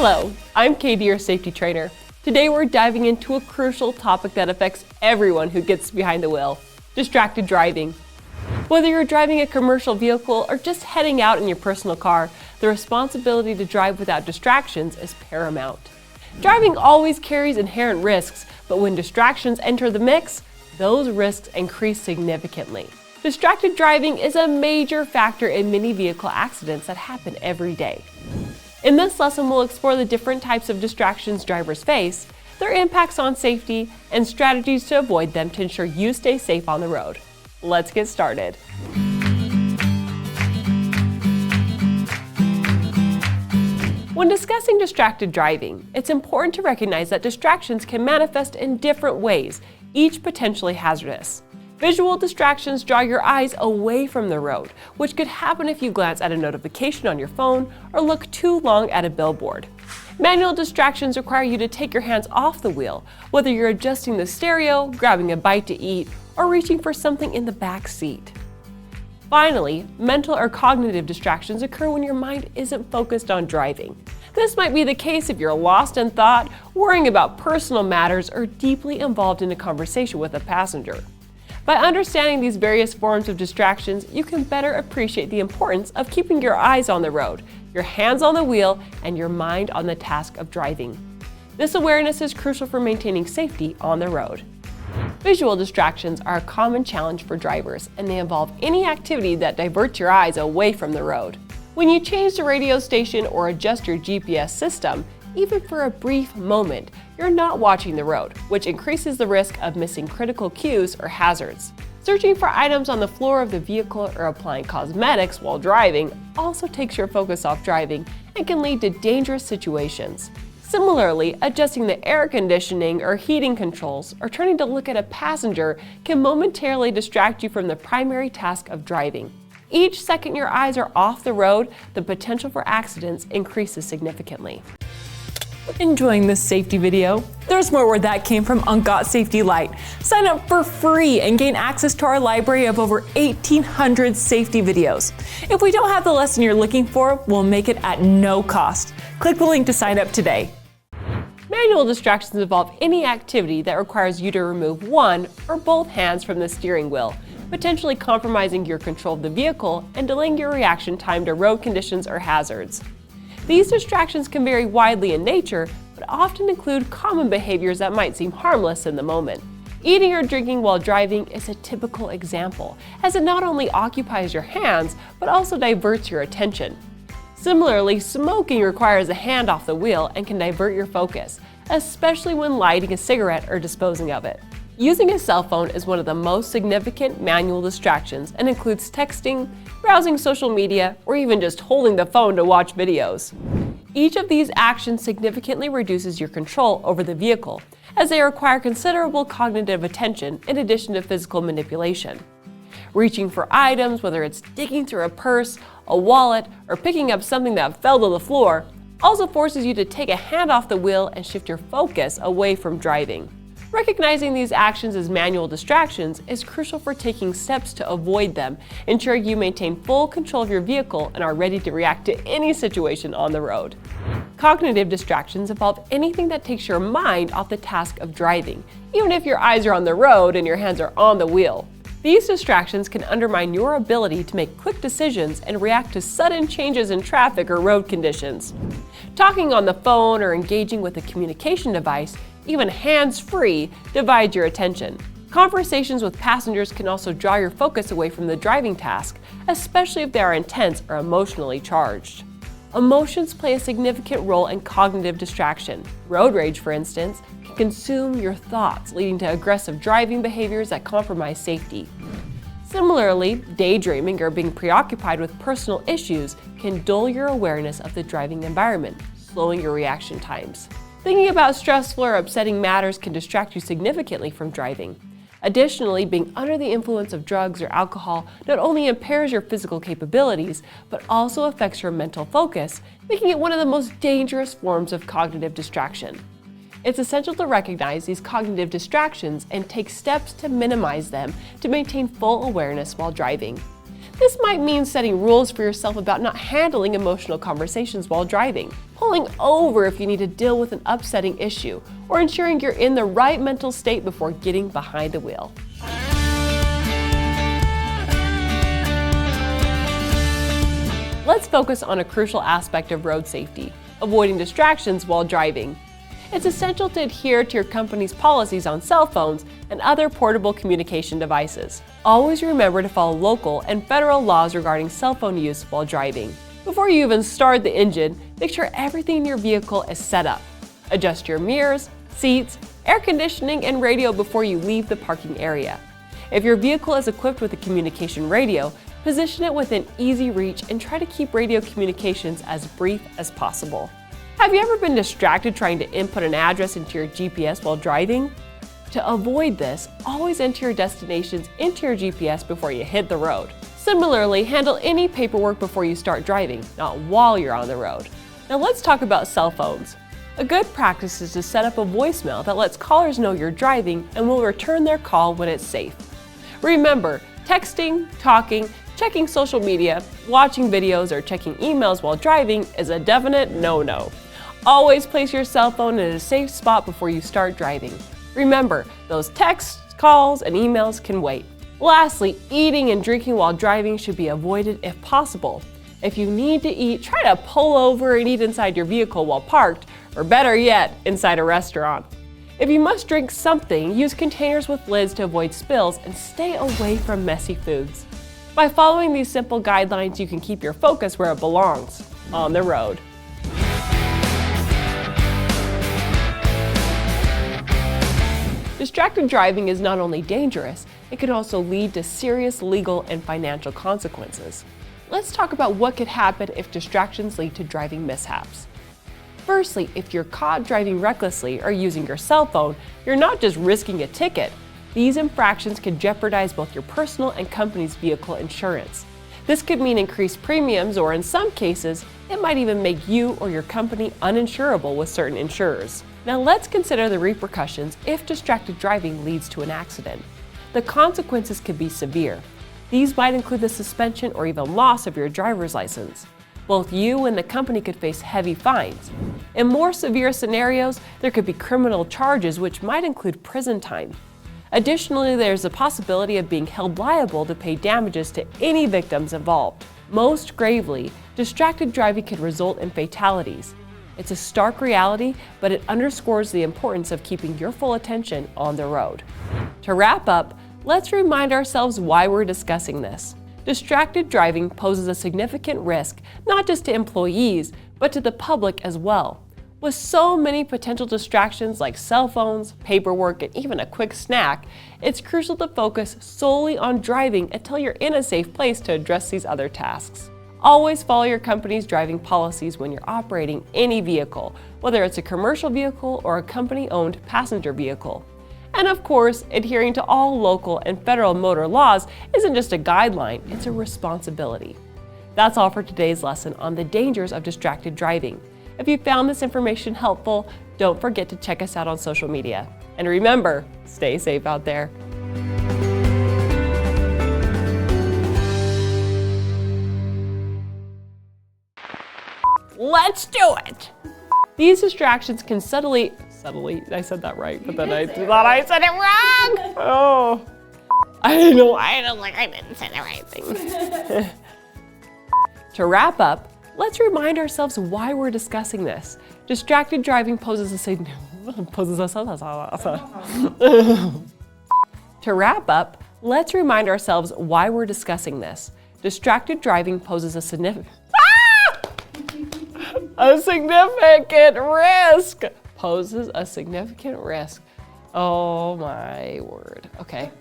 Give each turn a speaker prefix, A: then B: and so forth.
A: Hello, I'm Katie, your safety trainer. Today we're diving into a crucial topic that affects everyone who gets behind the wheel: distracted driving. Whether you're driving a commercial vehicle or just heading out in your personal car, the responsibility to drive without distractions is paramount. Driving always carries inherent risks, but when distractions enter the mix, those risks increase significantly. Distracted driving is a major factor in many vehicle accidents that happen every day. In this lesson, we'll explore the different types of distractions drivers face, their impacts on safety, and strategies to avoid them to ensure you stay safe on the road. Let's get started. When discussing distracted driving, it's important to recognize that distractions can manifest in different ways, each potentially hazardous. Visual distractions draw your eyes away from the road, which could happen if you glance at a notification on your phone or look too long at a billboard. Manual distractions require you to take your hands off the wheel, whether you're adjusting the stereo, grabbing a bite to eat, or reaching for something in the back seat. Finally, mental or cognitive distractions occur when your mind isn't focused on driving. This might be the case if you're lost in thought, worrying about personal matters, or deeply involved in a conversation with a passenger. By understanding these various forms of distractions, you can better appreciate the importance of keeping your eyes on the road, your hands on the wheel, and your mind on the task of driving. This awareness is crucial for maintaining safety on the road. Visual distractions are a common challenge for drivers, and they involve any activity that diverts your eyes away from the road. When you change the radio station or adjust your GPS system, even for a brief moment, you're not watching the road, which increases the risk of missing critical cues or hazards. Searching for items on the floor of the vehicle or applying cosmetics while driving also takes your focus off driving and can lead to dangerous situations. Similarly, adjusting the air conditioning or heating controls or turning to look at a passenger can momentarily distract you from the primary task of driving. Each second your eyes are off the road, the potential for accidents increases significantly. Enjoying this safety video? There's more where that came from on Got Safety Lite. Sign up for free and gain access to our library of over 1,800 safety videos. If we don't have the lesson you're looking for, we'll make it at no cost. Click the link to sign up today. Manual distractions involve any activity that requires you to remove one or both hands from the steering wheel, potentially compromising your control of the vehicle and delaying your reaction time to road conditions or hazards. These distractions can vary widely in nature, but often include common behaviors that might seem harmless in the moment. Eating or drinking while driving is a typical example, as it not only occupies your hands, but also diverts your attention. Similarly, smoking requires a hand off the wheel and can divert your focus, especially when lighting a cigarette or disposing of it. Using a cell phone is one of the most significant manual distractions and includes texting, browsing social media, or even just holding the phone to watch videos. Each of these actions significantly reduces your control over the vehicle, as they require considerable cognitive attention in addition to physical manipulation. Reaching for items, whether it's digging through a purse, a wallet, or picking up something that fell to the floor, also forces you to take a hand off the wheel and shift your focus away from driving. Recognizing these actions as manual distractions is crucial for taking steps to avoid them, ensuring you maintain full control of your vehicle and are ready to react to any situation on the road. Cognitive distractions involve anything that takes your mind off the task of driving, even if your eyes are on the road and your hands are on the wheel. These distractions can undermine your ability to make quick decisions and react to sudden changes in traffic or road conditions. Talking on the phone or engaging with a communication device, even hands-free, divides your attention. Conversations with passengers can also draw your focus away from the driving task, especially if they are intense or emotionally charged. Emotions play a significant role in cognitive distraction. Road rage, for instance, can consume your thoughts, leading to aggressive driving behaviors that compromise safety. Similarly, daydreaming or being preoccupied with personal issues can dull your awareness of the driving environment, slowing your reaction times. Thinking about stressful or upsetting matters can distract you significantly from driving. Additionally, being under the influence of drugs or alcohol not only impairs your physical capabilities, but also affects your mental focus, making it one of the most dangerous forms of cognitive distraction. It's essential to recognize these cognitive distractions and take steps to minimize them to maintain full awareness while driving. This might mean setting rules for yourself about not handling emotional conversations while driving, pulling over if you need to deal with an upsetting issue, or ensuring you're in the right mental state before getting behind the wheel. Let's focus on a crucial aspect of road safety: avoiding distractions while driving. It's essential to adhere to your company's policies on cell phones and other portable communication devices. Always remember to follow local and federal laws regarding cell phone use while driving. Before you even start the engine, make sure everything in your vehicle is set up. Adjust your mirrors, seats, air conditioning, and radio before you leave the parking area. If your vehicle is equipped with a communication radio, position it within easy reach and try to keep radio communications as brief as possible. Have you ever been distracted trying to input an address into your GPS while driving? To avoid this, always enter your destinations into your GPS before you hit the road. Similarly, handle any paperwork before you start driving, not while you're on the road. Now let's talk about cell phones. A good practice is to set up a voicemail that lets callers know you're driving and will return their call when it's safe. Remember, texting, talking, checking social media, watching videos, or checking emails while driving is a definite no-no. Always place your cell phone in a safe spot before you start driving. Remember, those texts, calls, and emails can wait. Lastly, eating and drinking while driving should be avoided if possible. If you need to eat, try to pull over and eat inside your vehicle while parked, or better yet, inside a restaurant. If you must drink something, use containers with lids to avoid spills and stay away from messy foods. By following these simple guidelines, you can keep your focus where it belongs, on the road. Distracted driving is not only dangerous, it can also lead to serious legal and financial consequences. Let's talk about what could happen if distractions lead to driving mishaps. Firstly, if you're caught driving recklessly or using your cell phone, you're not just risking a ticket. These infractions could jeopardize both your personal and company's vehicle insurance. This could mean increased premiums, or in some cases, it might even make you or your company uninsurable with certain insurers. Now let's consider the repercussions if distracted driving leads to an accident. The consequences could be severe. These might include the suspension or even loss of your driver's license. Both you and the company could face heavy fines. In more severe scenarios, there could be criminal charges, which might include prison time. Additionally, there's a possibility of being held liable to pay damages to any victims involved. Most gravely, distracted driving could result in fatalities. It's a stark reality, but it underscores the importance of keeping your full attention on the road. To wrap up, let's remind ourselves why we're discussing this. Distracted driving poses a significant risk, not just to employees, but to the public as well. With so many potential distractions like cell phones, paperwork, and even a quick snack, it's crucial to focus solely on driving until you're in a safe place to address these other tasks. Always follow your company's driving policies when you're operating any vehicle, whether it's a commercial vehicle or a company-owned passenger vehicle. And of course, adhering to all local and federal motor laws isn't just a guideline, it's a responsibility. That's all for today's lesson on the dangers of distracted driving. If you found this information helpful, don't forget to check us out on social media. And remember, stay safe out there. Let's do it! These distractions can subtly, I said that right, but then I thought I said it wrong! Oh, I didn't say the right thing. To wrap up, let's remind ourselves why we're discussing this. Distracted driving poses a To wrap up, let's remind ourselves why we're discussing this. Distracted driving poses a significant risk. Poses a significant risk. Oh my word. Okay.